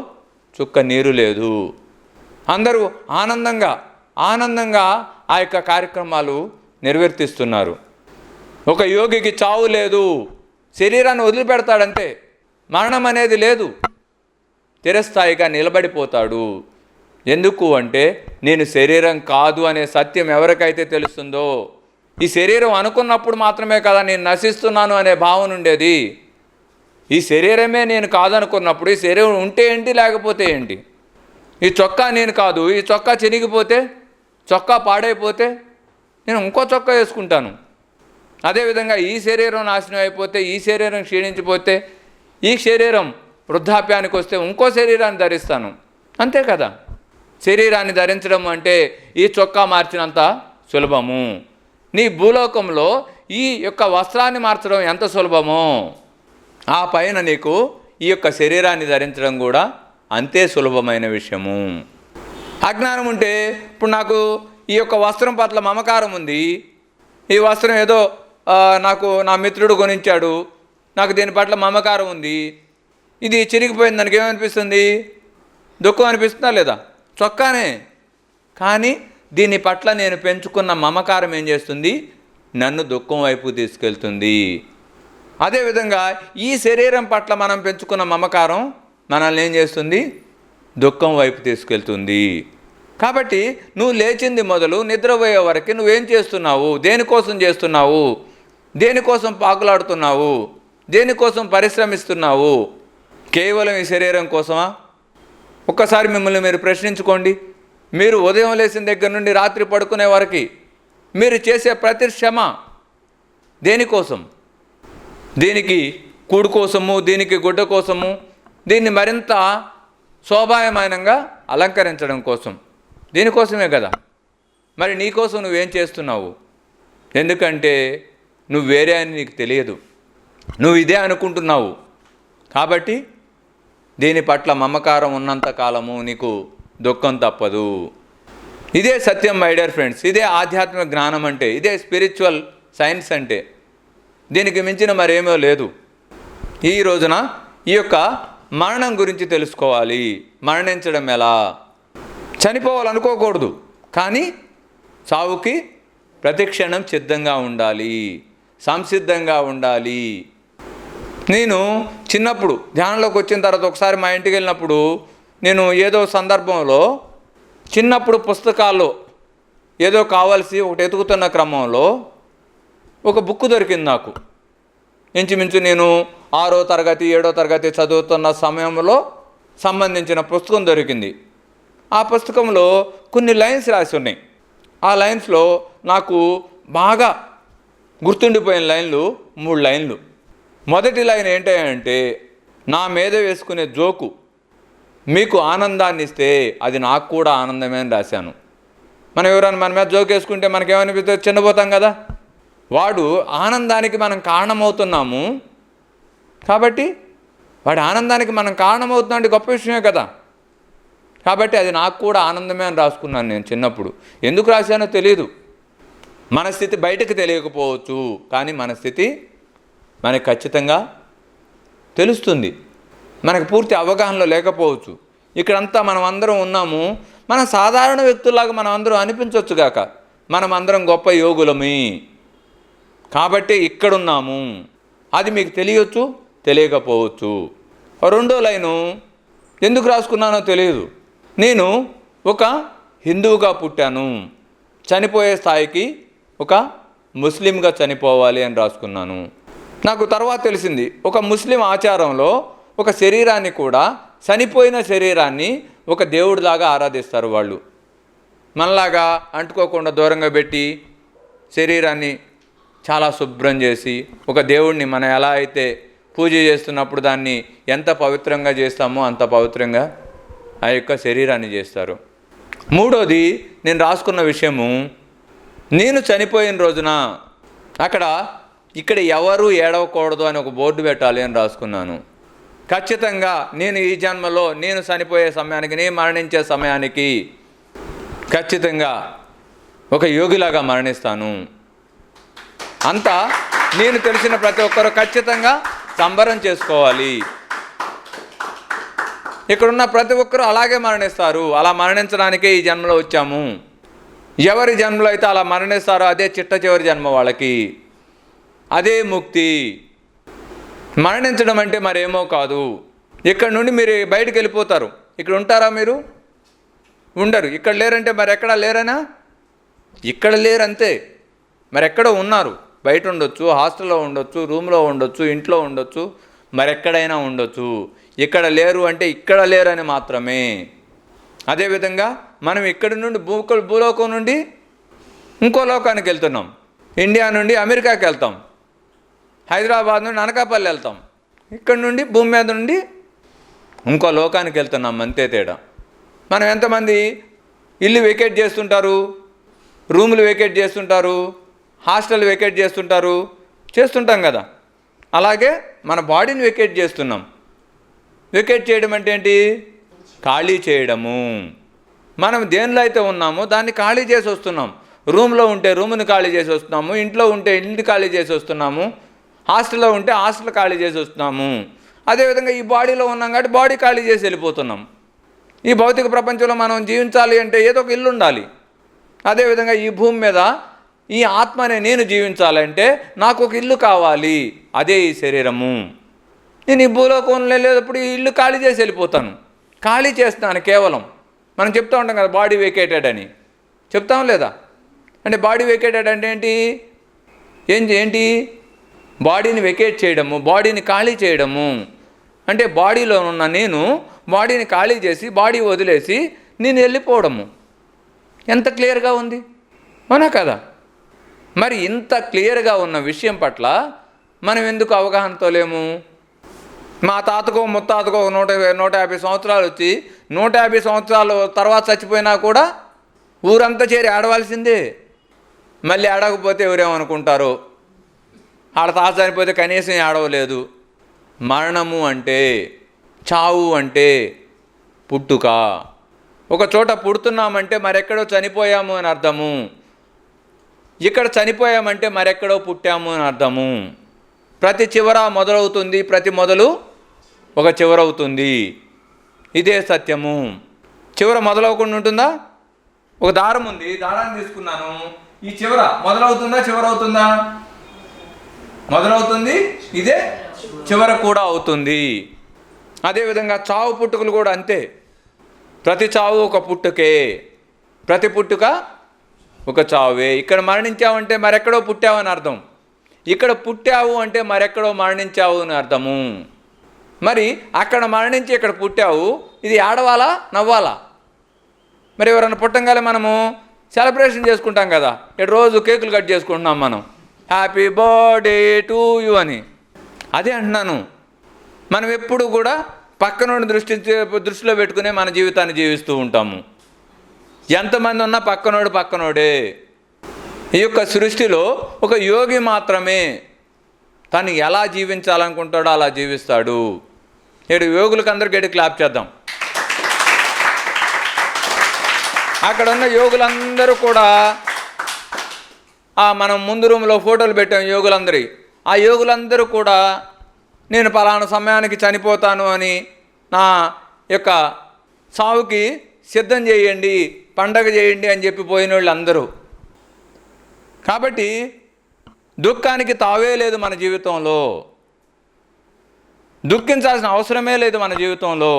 చుక్క నీరు లేదు. అందరూ ఆనందంగా ఆ యొక్క కార్యక్రమాలు నిర్వర్తిస్తున్నారు. ఒక యోగికి చావు లేదు, శరీరాన్ని వదిలిపెడతాడంతే. మరణం అనేది లేదు, చిరస్థాయిగా నిలబడిపోతాడు. ఎందుకు అంటే నేను శరీరం కాదు అనే సత్యం ఎవరికైతే తెలుస్తుందో, ఈ శరీరం అనుకున్నప్పుడు మాత్రమే కదా నేను నశిస్తున్నాను అనే భావన ఉండేది. ఈ శరీరమే నేను కాదనుకున్నప్పుడు ఈ శరీరం ఉంటే ఏంటి, లేకపోతే ఏంటి? ఈ చొక్కా నేను కాదు, ఈ చొక్కా చినిగిపోతే, చొక్కా పాడైపోతే నేను ఇంకో చొక్కా వేసుకుంటాను. అదేవిధంగా ఈ శరీరం నాశనం అయిపోతే, ఈ శరీరం క్షీణించిపోతే, ఈ శరీరం వృద్ధాప్యానికి వస్తే ఇంకో శరీరాన్ని ధరిస్తాను, అంతే కదా. శరీరాన్ని ధరించడం అంటే ఈ చొక్కా మార్చినంత సులభము. నీ భూలోకంలో ఈ యొక్క వస్త్రాన్ని మార్చడం ఎంత సులభమో, ఆ పైన నీకు ఈ యొక్క శరీరాన్ని ధరించడం కూడా అంతే సులభమైన విషయము. అజ్ఞానం ఉంటే, ఇప్పుడు నాకు ఈ యొక్క వస్త్రం పట్ల మమకారం ఉంది, ఈ వస్త్రం ఏదో నాకు నా మిత్రుడు కొనిచ్చాడు, నాకు దీని పట్ల మమకారం ఉంది, ఇది చిరిగిపోయింది, దానికి ఏమనిపిస్తుంది? దుఃఖం అనిపిస్తుందా లేదా? చొక్కానే. కానీ దీని పట్ల నేను పెంచుకున్న మమకారం ఏం చేస్తుంది? నన్ను దుఃఖం వైపు తీసుకెళ్తుంది. అదేవిధంగా ఈ శరీరం పట్ల మనం పెంచుకున్న మమకారం మనల్ని ఏం చేస్తుంది? దుఃఖం వైపు తీసుకెళ్తుంది. కాబట్టి నువ్వు లేచింది మొదలు నిద్రపోయే వరకు నువ్వేం చేస్తున్నావు? దేనికోసం చేస్తున్నావు? దేనికోసం పాకులాడుతున్నావు? దేనికోసం పరిశ్రమిస్తున్నావు? కేవలం ఈ శరీరం కోసమా? ఒక్కసారి మిమ్మల్ని మీరు ప్రశ్నించుకోండి. మీరు ఉదయం లేచిన దగ్గర నుండి రాత్రి పడుకునే వరకు మీరు చేసే ప్రతి శ్రమ దేనికోసం? దీనికి కూడు కోసము, దీనికి గుడ్డ కోసము, దీన్ని మరింత శోభాయమానంగా అలంకరించడం కోసం, దీనికోసమే కదా. మరి నీకోసం నువ్వేం చేస్తున్నావు? ఎందుకంటే నువ్వు వేరే అని నీకు తెలియదు, నువ్వు ఇదే అనుకుంటున్నావు. కాబట్టి దీని పట్ల మమకారం ఉన్నంత కాలము నీకు దుఃఖం తప్పదు. ఇదే సత్యం మై డియర్ ఫ్రెండ్స్. ఇదే ఆధ్యాత్మిక జ్ఞానం అంటే, ఇదే స్పిరిచువల్ సైన్స్ అంటే. దీనికి మించిన మరేమో లేదు. ఈ రోజున ఈ యొక్క మరణం గురించి తెలుసుకోవాలి. మరణించడం ఎలా? చనిపోవాలనుకోకూడదు, కానీ చావుకి ప్రతిక్షణం సిద్ధంగా ఉండాలి, సంసిద్ధంగా ఉండాలి. నేను చిన్నప్పుడు ధ్యానంలోకి వచ్చిన తర్వాత ఒకసారి మా ఇంటికి వెళ్ళినప్పుడు నేను ఏదో సందర్భంలో చిన్నప్పుడు పుస్తకాల్లో ఏదో కావాల్సి ఒకటి ఎతుకుతున్న క్రమంలో ఒక బుక్ దొరికింది నాకు. ఇంచుమించు నేను 6వ తరగతి 7వ తరగతి చదువుతున్న సమయంలో సంబంధించిన పుస్తకం దొరికింది. ఆ పుస్తకంలో కొన్ని లైన్స్ రాసి ఉన్నాయి. ఆ లైన్స్లో నాకు బాగా గుర్తుండిపోయిన లైన్లు 3 లైన్లు. మొదటి లైన్ ఏంటంటే, నా మీద వేసుకునే జోకు మీకు ఆనందాన్ని ఇస్తే అది నాకు కూడా ఆనందమే అని రాశాను. మనం ఎవరైనా మన మీద జోక్ వేసుకుంటే మనకేమనిపిస్తుంది? చిన్నపోతాం కదా. వాడు ఆనందానికి మనం కారణమవుతున్నాము కాబట్టి, వాడి ఆనందానికి మనం కారణమవుతున్నాం అంటే గొప్ప విషయమే కదా. కాబట్టి అది నాకు కూడా ఆనందమే అని రాసుకున్నాను నేను చిన్నప్పుడు. ఎందుకు రాశానో తెలియదు. మన స్థితి బయటకు తెలియకపోవచ్చు, కానీ మన స్థితి మనకు ఖచ్చితంగా తెలుస్తుంది. మనకు పూర్తి అవగాహనలో లేకపోవచ్చు. ఇక్కడంతా మనం అందరం ఉన్నాము. మన సాధారణ వ్యక్తుల్లాగా మనం అందరం అనిపించవచ్చు గాక, మనం అందరం గొప్ప యోగులమే కాబట్టి ఇక్కడున్నాము. అది మీకు తెలియచ్చు, తెలియకపోవచ్చు. రెండో లైను ఎందుకు రాసుకున్నానో తెలియదు. నేను ఒక హిందువుగా పుట్టాను, చనిపోయే స్థాయికి ఒక ముస్లింగా చనిపోవాలి అని రాసుకున్నాను. నాకు తర్వాత తెలిసింది, ఒక ముస్లిం ఆచారంలో ఒక శరీరాన్ని కూడా, చనిపోయిన శరీరాన్ని ఒక దేవుడిలాగా ఆరాధిస్తారు వాళ్ళు. మనలాగా అంటుకోకుండా దూరంగా పెట్టి శరీరాన్ని చాలా శుభ్రం చేసి, ఒక దేవుడిని మనం ఎలా అయితే పూజ చేస్తున్నప్పుడు దాన్ని ఎంత పవిత్రంగా చేస్తామో అంత పవిత్రంగా ఆ యొక్క శరీరాన్ని చేస్తారు. మూడోది నేను రాసుకున్న విషయము, నేను చనిపోయిన రోజున ఇక్కడ ఎవరు ఏడవకూడదు అని ఒక బోర్డు పెట్టాలి అని రాసుకున్నాను. ఖచ్చితంగా నేను ఈ జన్మలో నేను చనిపోయే సమయానికి, నేను మరణించే సమయానికి ఖచ్చితంగా ఒక యోగిలాగా మరణిస్తాను. అంతా నేను తెలిసిన ప్రతి ఒక్కరూ ఖచ్చితంగా సంబరం చేసుకోవాలి. ఇక్కడున్న ప్రతి ఒక్కరూ అలాగే మరణిస్తారు. అలా మరణించడానికే ఈ జన్మలో వచ్చాము. ఎవరి జన్మలో అయితే అలా మరణిస్తారో అదే చిట్ట చివరి జన్మ వాళ్ళకి, అదే ముక్తి. మరణించడం అంటే మరేమో కాదు. ఇక్కడ నుండి మీరు బయటకు వెళ్ళిపోతారు. ఇక్కడ ఉంటారా? మీరు ఉండరు. ఇక్కడ లేరంటే మరి ఎక్కడా లేరనా? ఇక్కడ లేరంతే. మరి ఎక్కడో ఉన్నారు. బయట ఉండొచ్చు, హాస్టల్లో ఉండొచ్చు, రూమ్లో ఉండొచ్చు, ఇంట్లో ఉండొచ్చు, మరెక్కడైనా ఉండొచ్చు. ఇక్కడ లేరు అంటే ఇక్కడ లేరని మాత్రమే. అదేవిధంగా మనం ఇక్కడి నుండి భూలోకం నుండి ఇంకో లోకానికి వెళ్తున్నాం. ఇండియా నుండి అమెరికాకి వెళ్తాం, హైదరాబాద్ నుండి అనకాపల్లి వెళ్తాం, ఇక్కడ నుండి భూమి మీద నుండి ఇంకో లోకానికి వెళ్తున్నాం, అంతే తేడా. మనం ఎంతమంది ఇల్లు వెకేట్ చేస్తుంటారు, రూములు వెకేట్ చేస్తుంటారు, హాస్టల్ వెకేట్ చేస్తుంటాం కదా. అలాగే మన బాడీని వెకేట్ చేస్తున్నాం. వెకేట్ చేయడం అంటే ఏంటి? ఖాళీ చేయడము. మనం దేనిలో అయితే ఉన్నామో దాన్ని ఖాళీ చేసి వస్తున్నాం. రూమ్లో ఉంటే రూమ్ని ఖాళీ చేసి వస్తున్నాము, ఇంట్లో ఉంటే ఇంటిని ఖాళీ చేసి వస్తున్నాము, హాస్టల్లో ఉంటే హాస్టల్ ఖాళీ చేసి వస్తున్నాము. అదేవిధంగా ఈ బాడీలో ఉన్నాం కాబట్టి బాడీ ఖాళీ చేసి వెళ్ళిపోతున్నాం. ఈ భౌతిక ప్రపంచంలో మనం జీవించాలి అంటే ఏదో ఒక ఇల్లు ఉండాలి. అదేవిధంగా ఈ భూమి మీద ఈ ఆత్మనే నేను జీవించాలంటే నాకు ఒక ఇల్లు కావాలి, అదే ఈ శరీరము. నేను ఈ భూలోకంలో లేనప్పుడు ఈ ఇల్లు ఖాళీ చేసి వెళ్ళిపోతాను. ఖాళీ చేస్తాను కేవలం. మనం చెప్తూ ఉంటాం కదా బాడీ వేకేటెడ్ అని, చెప్తాం లేదా? అంటే బాడీ వేకేటెడ్ అంటే ఏంటి? బాడీని వెకేట్ చేయడము, బాడీని ఖాళీ చేయడము. అంటే బాడీలో ఉన్న నేను బాడీని ఖాళీ చేసి బాడీ వదిలేసి నేను వెళ్ళిపోవడము. ఎంత క్లియర్గా ఉంది, అవునా కదా? మరి ఇంత క్లియర్గా ఉన్న విషయం పట్ల మనం ఎందుకు అవగాహనతో లేము? మా తాతకో ముత్తాతకో 150 సంవత్సరాలు వచ్చి 150 సంవత్సరాలు తర్వాత చచ్చిపోయినా కూడా ఊరంతా చేరి ఆడవలసిందే. మళ్ళీ ఆడకపోతే ఎవరేమనుకుంటారో, ఆడ తాత చనిపోతే కనీసం ఆడవలేదు. మరణము అంటే, చావు అంటే పుట్టుక. ఒక చోట పుడుతున్నామంటే మరెక్కడో చనిపోయాము అని అర్థము. ఇక్కడ చనిపోయామంటే మరెక్కడో పుట్టాము అని అర్థము. ప్రతి చివర మొదలవుతుంది, ప్రతి మొదలు ఒక చివరవుతుంది. ఇదే సత్యము. చివర మొదలవకుండా ఉంటుందా? ఒక దారం ఉంది, దారాన్ని తీసుకున్నాను, ఈ చివర మొదలవుతుందా చివరవుతుందా? మొదలవుతుంది, ఇదే చివర కూడా అవుతుంది. అదేవిధంగా చావు పుట్టుకలు కూడా అంతే. ప్రతి చావు ఒక పుట్టుకే, ప్రతి పుట్టుక ఒక చావే. ఇక్కడ మరణించావంటే మరెక్కడో పుట్టావని అర్థం, ఇక్కడ పుట్టావు అంటే మరెక్కడో మరణించావు అని అర్థము. మరి అక్కడ మరణించి ఇక్కడ పుట్టావు, ఇది ఆడవాలా నవ్వాలా? మరి ఎవరైనా పుట్టంగానే మనము సెలబ్రేషన్ చేసుకుంటాం కదా, ఇక్కడ రోజు కేకులు కట్ చేసుకుంటున్నాం మనం, హ్యాపీ బర్త్డే టు యూ అని. అదే అంటున్నాను, మనం ఎప్పుడు కూడా పక్కనోడిని దృష్టిలో పెట్టుకునే మన జీవితాన్ని జీవిస్తూ ఉంటాము. ఎంతమంది ఉన్నా పక్కనోడే. ఈ యొక్క సృష్టిలో ఒక యోగి మాత్రమే తను ఎలా జీవించాలనుకుంటాడో అలా జీవిస్తాడు. నేడు యోగులకు అందరికీ క్లాప్ చేద్దాం. అక్కడ ఉన్న యోగులందరూ కూడా మనం ముందు రూమ్లో ఫోటోలు పెట్టాం యోగులందరి. ఆ యోగులందరూ కూడా నేను పలానా సమయానికి చనిపోతాను అని నా యొక్క సావుకి సిద్ధం చేయండి, పండగ చేయండి అని చెప్పి పోయిన వాళ్ళు అందరూ. కాబట్టి దుఃఖానికి తావే లేదు మన జీవితంలో, దుఃఖించాల్సిన అవసరమే లేదు మన జీవితంలో.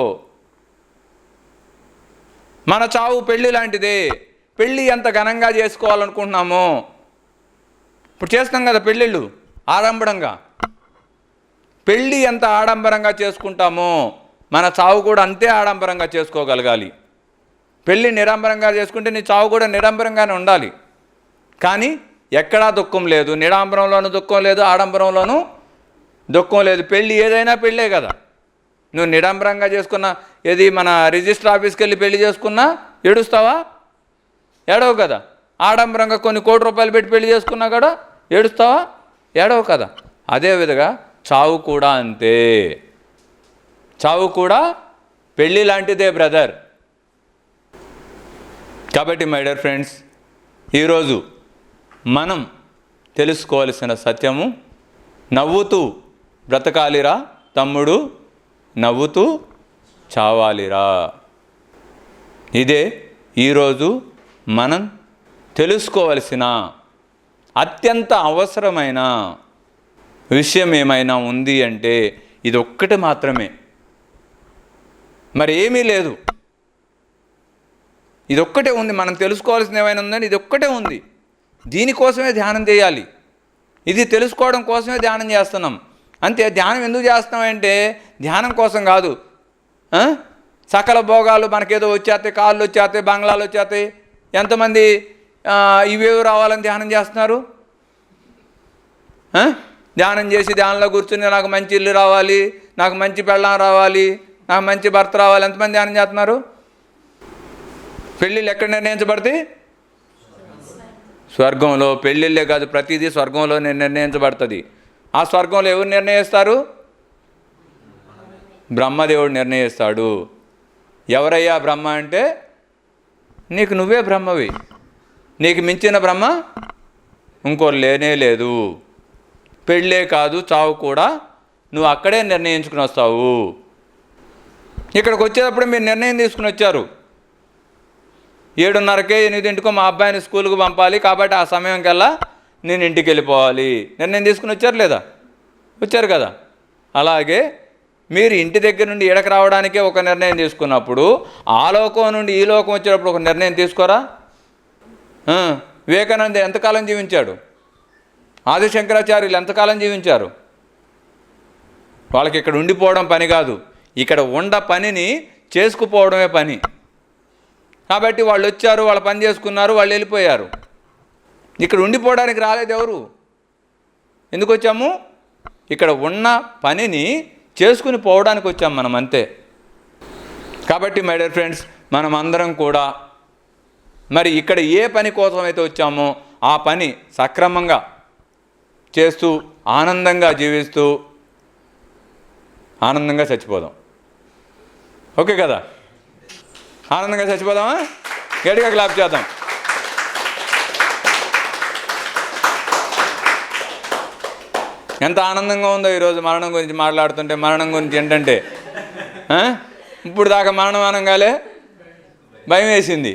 మన చావు పెళ్ళి లాంటిదే. పెళ్ళి ఎంత ఘనంగా చేసుకోవాలనుకుంటున్నామో, ఇప్పుడు చేస్తాం కదా పెళ్ళిళ్ళు ఆడంబరంగా, పెళ్ళి ఎంత ఆడంబరంగా చేసుకుంటామో మన చావు కూడా అంతే ఆడంబరంగా చేసుకోగలగాలి. పెళ్ళి నిరాడంబరంగా చేసుకుంటే నీ చావు కూడా నిరాడంబరంగానే ఉండాలి. కానీ ఎక్కడా దుఃఖం లేదు, నిరాడంబరంలోనూ దుఃఖం లేదు, ఆడంబరంలోనూ దుఃఖం లేదు. పెళ్ళి ఏదైనా పెళ్ళే కదా. నువ్వు నిరాడంబరంగా చేసుకున్న, ఏది మన రిజిస్టర్ ఆఫీస్కి వెళ్ళి పెళ్లి చేసుకున్నా ఏడుస్తావా? ఏడవు కదా. ఆడంబరంగా కొన్ని కోటి రూపాయలు పెట్టి పెళ్లి చేసుకున్నా కూడా ఏడుస్తావా? ఏడవు కదా. అదేవిధంగా చావు కూడా అంతే. చావు కూడా పెళ్ళి లాంటిదే బ్రదర్. కాబట్టి మై డియర్ ఫ్రెండ్స్, ఈరోజు మనం తెలుసుకోవాల్సిన సత్యము, నవ్వుతూ బ్రతకాలిరా తమ్ముడు, నవ్వుతూ చావాలిరా. ఇదే ఈరోజు మనం తెలుసుకోవలసిన అత్యంత అవసరమైన విషయం ఏమైనా ఉంది అంటే ఇది ఒక్కటి మాత్రమే, మరి ఏమీ లేదు. ఇది ఒక్కటే ఉంది. మనం తెలుసుకోవాల్సింది ఏమైనా ఉందని ఇది ఒక్కటే ఉంది. దీనికోసమే ధ్యానం చేయాలి. ఇది తెలుసుకోవడం కోసమే ధ్యానం చేస్తున్నాం అంతే. ధ్యానం ఎందుకు చేస్తున్నామంటే ధ్యానం కోసం కాదు. సకల భోగాలు మనకేదో వచ్చేస్తాయి, కాళ్ళు వచ్చేస్తాయి, బంగ్లాలు వచ్చేస్తాయి. ఎంతమంది ఇవేవి రావాలని ధ్యానం చేస్తున్నారు? ధ్యానం చేసి ధ్యానంలో కూర్చుని నాకు మంచి ఇల్లు రావాలి, నాకు మంచి పెళ్ళాం రావాలి, నాకు మంచి భర్త రావాలి. ఎంతమంది ధ్యానం చేస్తున్నారు? పెళ్ళిళ్ళు ఎక్కడ నిర్ణయించబడతాయి? స్వర్గంలో. పెళ్ళిళ్ళే కాదు, ప్రతిదీ స్వర్గంలో నిర్ణయించబడుతుంది. ఆ స్వర్గంలో ఎవరు నిర్ణయిస్తారు? బ్రహ్మదేవుడు నిర్ణయిస్తాడు. ఎవరయ్యా బ్రహ్మ అంటే, నీకు నువ్వే బ్రహ్మవి, నీకు మించిన బ్రహ్మ ఇంకోరు లేనే లేదు. పెళ్ళే కాదు, చావు కూడా నువ్వు అక్కడే నిర్ణయించుకుని వస్తావు. ఇక్కడికి వచ్చేటప్పుడు మీరు నిర్ణయం తీసుకుని వచ్చారు, 7:30కో 8కో మా అబ్బాయిని స్కూల్కి పంపాలి, కాబట్టి ఆ సమయం కల్లా నేను ఇంటికి వెళ్ళిపోవాలి. నిర్ణయం తీసుకుని వచ్చారు లేదా? వచ్చారు కదా. అలాగే మీరు ఇంటి దగ్గర నుండి ఈడకు రావడానికే ఒక నిర్ణయం తీసుకున్నప్పుడు, ఆ లోకం నుండి ఈ లోకం వచ్చేటప్పుడు ఒక నిర్ణయం తీసుకోరా? వివేకానంద ఎంతకాలం జీవించాడు? ఆదిశంకరాచార్యులు ఎంతకాలం జీవించారు? వాళ్ళకి ఇక్కడ ఉండిపోవడం పని కాదు, ఇక్కడ ఉండ పనిని చేసుకుపోవడమే పని. కాబట్టి వాళ్ళు వచ్చారు, వాళ్ళ పని చేసుకున్నారు, వాళ్ళు వెళ్ళిపోయారు. ఇక్కడ ఉండిపోవడానికి రాలేదు ఎవరు. ఎందుకు వచ్చాము? ఇక్కడ ఉన్న పనిని చేసుకుని పోవడానికి వచ్చాం మనం, అంతే. కాబట్టి మై డియర్ ఫ్రెండ్స్, మనం అందరం కూడా మరి ఇక్కడ ఏ పని కోసం అయితే వచ్చామో ఆ పని సక్రమంగా చేస్తూ ఆనందంగా జీవిస్తూ ఆనందంగా చచ్చిపోదాం. ఓకే కదా? ఆనందంగా చచ్చిపోదామా? గట్టిగా క్లాప్ చేద్దాం. ఎంత ఆనందంగా ఉందో ఈరోజు మరణం గురించి మాట్లాడుతుంటే. మరణం గురించి ఏంటంటే, ఇప్పుడు దాకా మరణం అనగాలే భయం వేసింది,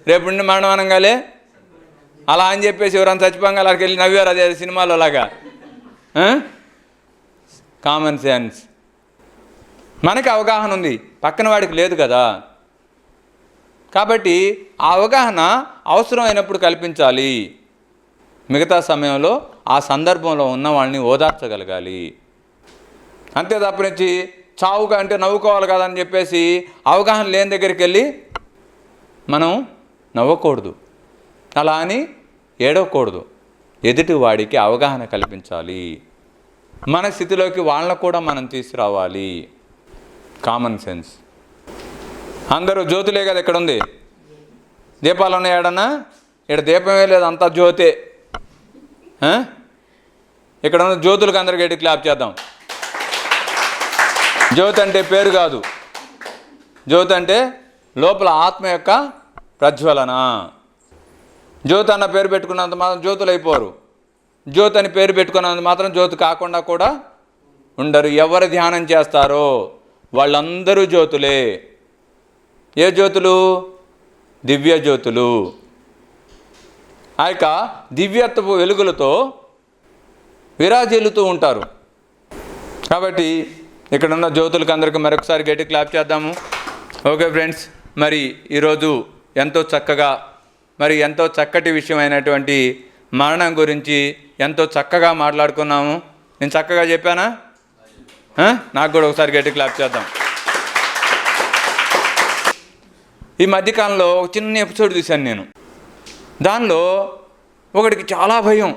రేపు నుండి మరణం అనగాలే అలా అని చెప్పేసి ఎవరైనా చచ్చిపోగా అలాగే వెళ్ళి నవ్వారు, అదే సినిమాలో లాగా. Common sense. మనకి అవగాహన ఉంది, పక్కన వాడికి లేదు కదా. కాబట్టి ఆ అవగాహన అవసరమైనప్పుడు కల్పించాలి. మిగతా సమయంలో ఆ సందర్భంలో ఉన్న వాళ్ళని ఓదార్చగలగాలి. అంతే తప్పనిచ్చి చావుగా అంటే నవ్వుకోవాలి కదా అని చెప్పేసి అవగాహన లేని దగ్గరికి వెళ్ళి మనం నవ్వకూడదు, అలా అని ఏడవకూడదు. ఎదుటి వాడికి అవగాహన కల్పించాలి. మన స్థితిలోకి వాళ్ళని కూడా మనం తీసుకురావాలి. Common sense. అందరూ జ్యోతులే కదా ఇక్కడ ఉంది. దీపాలు ఉన్నాయి ఏడన్నా? ఇక్కడ దీపమే లేదు, అంతా జ్యోతే. ఇక్కడ ఉన్న జ్యోతులకు అందరికీ గట్టి క్లాప్ చేద్దాం. జ్యోతి అంటే పేరు కాదు, జ్యోతి అంటే లోపల ఆత్మ యొక్క ప్రజ్వలన. జ్యోతి అన్న పేరు పెట్టుకున్నంత మాత్రం జ్యోతులు అయిపోరు. జ్యోతి అని పేరు పెట్టుకున్నంత మాత్రం జ్యోతి కాకుండా కూడా ఉండరు. ఎవరు ధ్యానం చేస్తారో వాళ్ళందరూ జ్యోతులే. ఏ జ్యోతులు? దివ్య జ్యోతులు. ఆ యొక్క దివ్యత్వపు వెలుగులతో విరాజిల్లుతూ ఉంటారు. కాబట్టి ఇక్కడ ఉన్న జ్యోతులకు అందరికీ మరొకసారి గట్టి క్లాప్ చేద్దాము. ఓకే ఫ్రెండ్స్, మరి ఈరోజు ఎంతో చక్కగా ఎంతో చక్కటి విషయమైనటువంటి మరణం గురించి ఎంతో చక్కగా మాట్లాడుకున్నాము. నేను చక్కగా చెప్పానా? నాకు కూడా ఒకసారి గట్టి క్లాప్ చేద్దాం. ఈ మధ్యకాలంలో ఒక చిన్న ఎపిసోడ్ చూశాను నేను. దానిలో ఒకడికి చాలా భయం.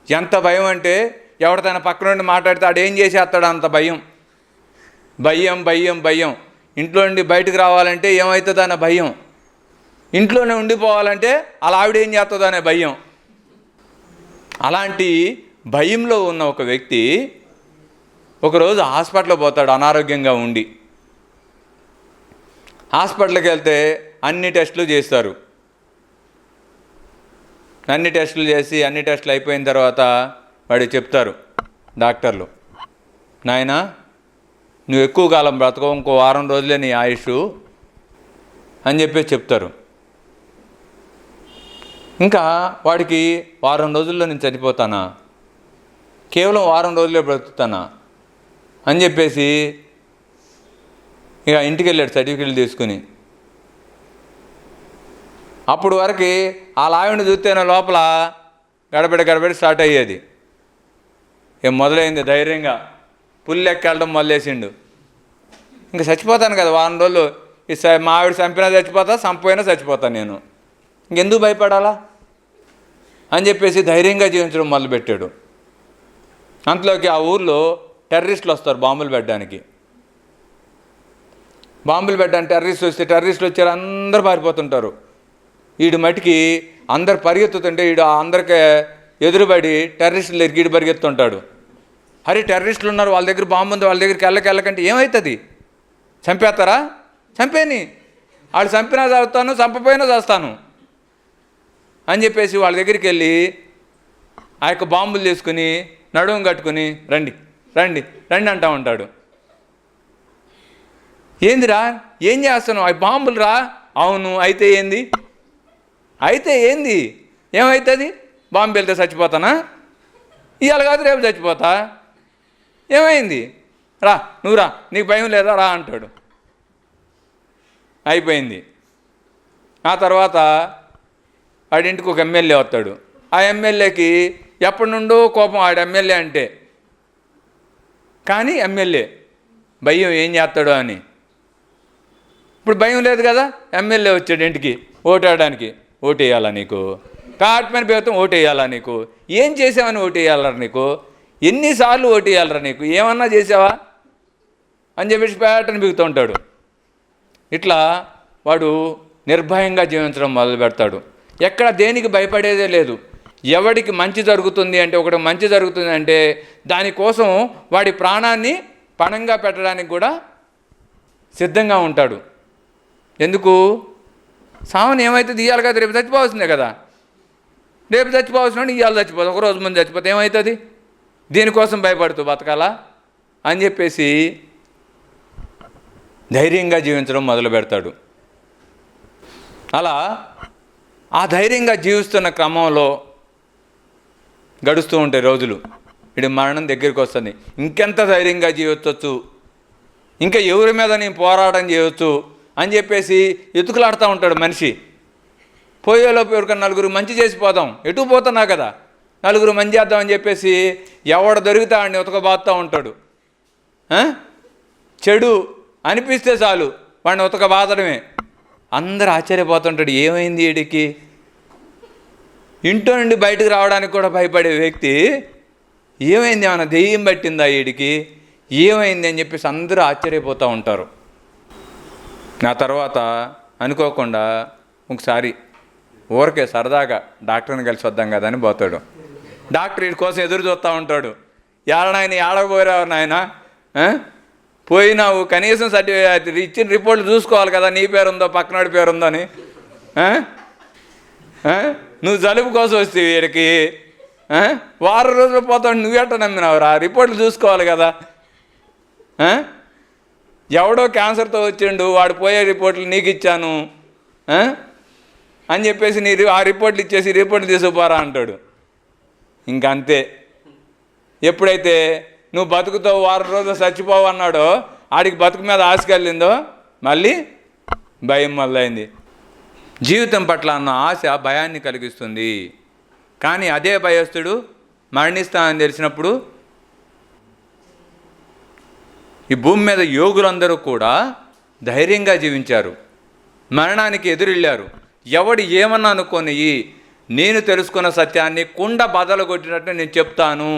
ఎంత భయం అంటే ఎవడు తన పక్క నుండి మాట్లాడితే ఆడేం చేసేస్తాడు అంత భయం. భయం భయం భయం. ఇంట్లో నుండి బయటకు రావాలంటే ఏమవుతుందో అనే భయం. ఇంట్లోనే ఉండిపోవాలంటే అలా ఆవిడేం చేస్తుందో అనే భయం. అలాంటి భయంలో ఉన్న ఒక వ్యక్తి ఒకరోజు హాస్పిటల్కి పోతాడు అనారోగ్యంగా ఉండి. హాస్పిటల్కి వెళ్తే అన్ని టెస్టులు చేస్తారు. అన్ని టెస్టులు చేసి అన్ని టెస్టులు అయిపోయిన తర్వాత వాడికి చెప్తారు డాక్టర్లు, నాయనా నువ్వు ఎక్కువ కాలం బ్రతకవు, ఇంకో వారం రోజులే నీ ఆయుష్ అని చెప్పేసి చెప్తారు. ఇంకా వాడికి వారం రోజుల్లో నేను చనిపోతానా, కేవలం వారం రోజులే బ్రతుకుతానా అని చెప్పేసి ఇక ఇంటికి వెళ్ళాడు సర్టిఫికెట్లు తీసుకుని. అప్పుడు వరకు ఆ లావిని చూస్తేనే లోపల గడబడి స్టార్ట్ అయ్యేది. ఏం మొదలైంది ధైర్యంగా పుల్లెక్కెళ్ళడం మొదలేసిండు. ఇంకా చచ్చిపోతాను కదా వారం రోజులు, మా ఆవిడ చంపినా చచ్చిపోతా, చంపోయినా చచ్చిపోతాను నేను, ఇంకెందుకు భయపడాలా అని చెప్పేసి ధైర్యంగా జీవించడం మొదలుపెట్టాడు. అంతలోకి ఆ ఊర్లో టెర్రరిస్టులు వస్తారు బాంబులు పెట్టడానికి. టెర్రరిస్టులు వస్తే టెర్రరిస్టులు వచ్చారు, అందరూ పారిపోతుంటారు. వీడు మట్టికి అందరు పరిగెత్తుతుంటే వీడు అందరికీ ఎదురుబడి టెర్రరిస్టులు దగ్గరికి వీడు పరిగెత్తుంటాడు. అరే టెర్రరిస్టులు ఉన్నారు, వాళ్ళ దగ్గర బాంబు ఉంది, వాళ్ళ దగ్గరికి వెళ్ళకంటే ఏమవుతుంది? చంపేస్తారా? చంపేని, వాళ్ళు చంపినా చదువుతాను, చంపపోయినా చేస్తాను అని చెప్పేసి వాళ్ళ దగ్గరికి వెళ్ళి ఆ యొక్క బాంబులు తీసుకుని నడుము కట్టుకుని రండి రండి రండి అంటూ ఉంటాడు. ఏందిరా ఏం చేస్తున్నావు? అవి బాంబులు రా. అవును, అయితే ఏంది? ఏమవుతుంది? బాంబు వెళ్తే చచ్చిపోతానా? ఇవాళ కాదు రేపు చచ్చిపోతా. ఏమైంది? రా నువ్వు రా, నీకు భయం లేదా? రా అంటాడు. అయిపోయింది. ఆ తర్వాత వాడింటికి ఒక ఎమ్మెల్యే వస్తాడు. ఆ ఎమ్మెల్యేకి ఎప్పటి నుండో కోపం ఆడ ఎమ్మెల్యే అంటే. కానీ ఎమ్మెల్యే భయం ఏం చేస్తాడో అని. ఇప్పుడు భయం లేదు కదా, ఎమ్మెల్యే వచ్చాడు ఇంటికి ఓటాడడానికి. ఓటేయాలా నీకు? కాట్మని పేరుతో ఓటేయాలా నీకు? ఏం చేసావని ఓటేయాలరా నీకు? ఎన్నిసార్లు ఓటేయాలరా నీకు? ఏమన్నా చేసావా అని చెప్పేసి పేటను బిగుతూ ఉంటాడు. ఇట్లా వాడు నిర్భయంగా జీవించడం మొదలు పెడతాడు. ఎక్కడ దేనికి భయపడేదే లేదు. ఎవడికి మంచి జరుగుతుంది అంటే, ఒకటి మంచి జరుగుతుంది అంటే దానికోసం వాడి ప్రాణాన్ని పణంగా పెట్టడానికి కూడా సిద్ధంగా ఉంటాడు. ఎందుకు? సామాన్ ఏమవుతుంది? ఇయ్యాలి కదా, రేపు చచ్చిపోవాల్సిందే కదా. రేపు చచ్చిపోవాల్సిన ఇవాళ చచ్చిపోతుంది, ఒక రోజు ముందు చచ్చిపోతే ఏమవుతుంది? దీనికోసం భయపడుతూ బతకాలా అని చెప్పేసి ధైర్యంగా జీవించడం మొదలు పెడతాడు. అలా ఆ ధైర్యంగా జీవిస్తున్న క్రమంలో గడుస్తూ ఉంటాయి రోజులు. వీడి మరణం దగ్గరికి వస్తుంది. ఇంకెంత ధైర్యంగా జీవించవచ్చు, ఇంకా ఎవరి మీద నేను పోరాటం చేయవచ్చు అని చెప్పేసి ఎతుకులాడుతూ ఉంటాడు మనిషి. పోయేలోపు ఎవరికన్నా నలుగురు మంచి చేసిపోదాం, ఎటు పోతున్నా కదా, నలుగురు మంచి చేద్దామని చెప్పేసి ఎవడ దొరికితే ఆడిని ఉతకబాదుతూ ఉంటాడు. చెడు అనిపిస్తే చాలు వాడిని ఉతకబాదడమే. అందరూ ఆశ్చర్యపోతుంటాడు, ఏమైంది వీడికి? ఇంట్లో నుండి బయటకు రావడానికి కూడా భయపడే వ్యక్తి ఏమైంది? ఏమైనా దెయ్యం పట్టిందా వీడికి? ఏమైంది అని చెప్పేసి అందరూ ఆశ్చర్యపోతూ ఉంటారు. ఆ తర్వాత అనుకోకుండా ఒకసారి ఊరికే సరదాగా డాక్టర్ని కలిసి వద్దాం కదా అని పోతాడు. డాక్టర్ వీడి కోసం ఎదురు చూస్తూ ఉంటాడు. ఏడనాయన ఏడకపోయావు నాయన, పోయినావు, కనీసం సర్టిఫికేట్ ఇచ్చిన రిపోర్ట్లు చూసుకోవాలి కదా, నీ పేరుందో పక్కనాడి పేరుందో అని. నువ్వు జలుబు కోసం వస్తే వీడికి వారం రోజులు పోతాడు, నువ్వెట్ట నమ్మినావురా? రిపోర్ట్లు చూసుకోవాలి కదా. ఎవడో క్యాన్సర్తో వచ్చిండు, వాడు పోయే రిపోర్ట్లు నీకు ఇచ్చాను అని చెప్పేసి ఆ రిపోర్ట్లు ఇచ్చేసి రిపోర్ట్లు తీసుకుపోరా అంటాడు. ఇంకంతే. ఎప్పుడైతే నువ్వు బతుకుతావు, వారం రోజులు చచ్చిపోవు అన్నాడో, ఆడికి బతుకు మీద ఆశ కలిగిందో మళ్ళీ భయం మొదలైంది. జీవితం పట్ల అన్న ఆశ భయాన్ని కలిగిస్తుంది. కానీ అదే భయస్థుడు మరణిస్తానని తెలిసినప్పుడు ఈ భూమి మీద యోగులందరూ కూడా ధైర్యంగా జీవించారు, మరణానికి ఎదురెళ్ళారు. ఎవడు ఏమన్నా అనుకొని నేను తెలుసుకున్న సత్యాన్ని కుండ బదలు కొట్టినట్టు నేను చెప్తాను.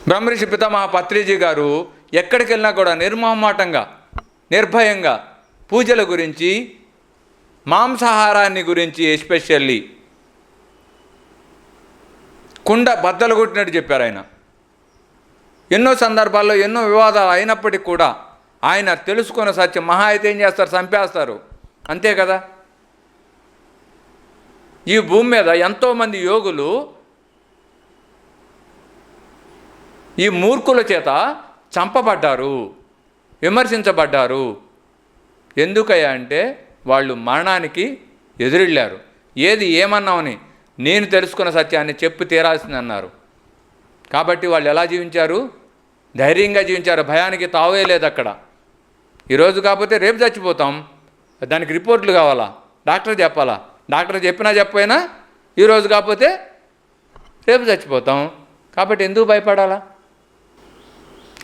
బ్రహ్మర్షి పితామహ పత్రిజీ గారు ఎక్కడికి వెళ్ళినా కూడా నిర్మోహమాటంగా, నిర్భయంగా పూజల గురించి, మాంసాహారాన్ని గురించి ఎస్పెషల్లీ కుండ బద్దలు కొట్టినట్టు చెప్పారు ఆయన. ఎన్నో సందర్భాల్లో ఎన్నో వివాదాలు అయినప్పటికీ కూడా ఆయన తెలుసుకున్న సత్యం, మహా అయితే ఏం చేస్తారు? చంపేస్తారు, అంతే కదా. ఈ భూమి మీద ఎంతోమంది యోగులు ఈ మూర్ఖుల చేత చంపబడ్డారు, విమర్శించబడ్డారు. ఎందుకయ్యా అంటే వాళ్ళు మరణానికి ఎదురెళ్ళారు. ఏది ఏమన్నామని నేను తెలుసుకున్న సత్యాన్ని చెప్పి తీరాల్సింది అన్నారు. కాబట్టి వాళ్ళు ఎలా జీవించారు? ధైర్యంగా జీవించారు. భయానికి తావే లేదు అక్కడ. ఈరోజు కాకపోతే రేపు చచ్చిపోతాం, దానికి రిపోర్ట్లు కావాలా, డాక్టర్ చెప్పాలా, డాక్టర్ చెప్పినా చెప్పైనా ఈరోజు కాకపోతే రేపు చచ్చిపోతాం. కాబట్టి ఎందుకు భయపడాలా?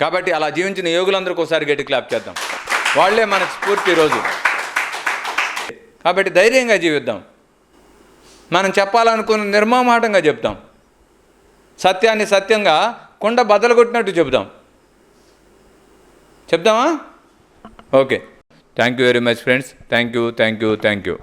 కాబట్టి అలా జీవించిన యోగులందరికీ ఒకసారి గట్టి క్లాప్ చేద్దాం. వాళ్ళే మనకు స్ఫూర్తి ఈరోజు. కాబట్టి ధైర్యంగా జీవిద్దాం. మనం చెప్పాలనుకున్న నిర్మమాటంగా చెప్తాం. సత్యాన్ని సత్యంగా కుండ బద్దలు కొట్టినట్టు చెప్దామా? Okay, thank you very much friends. Thank you.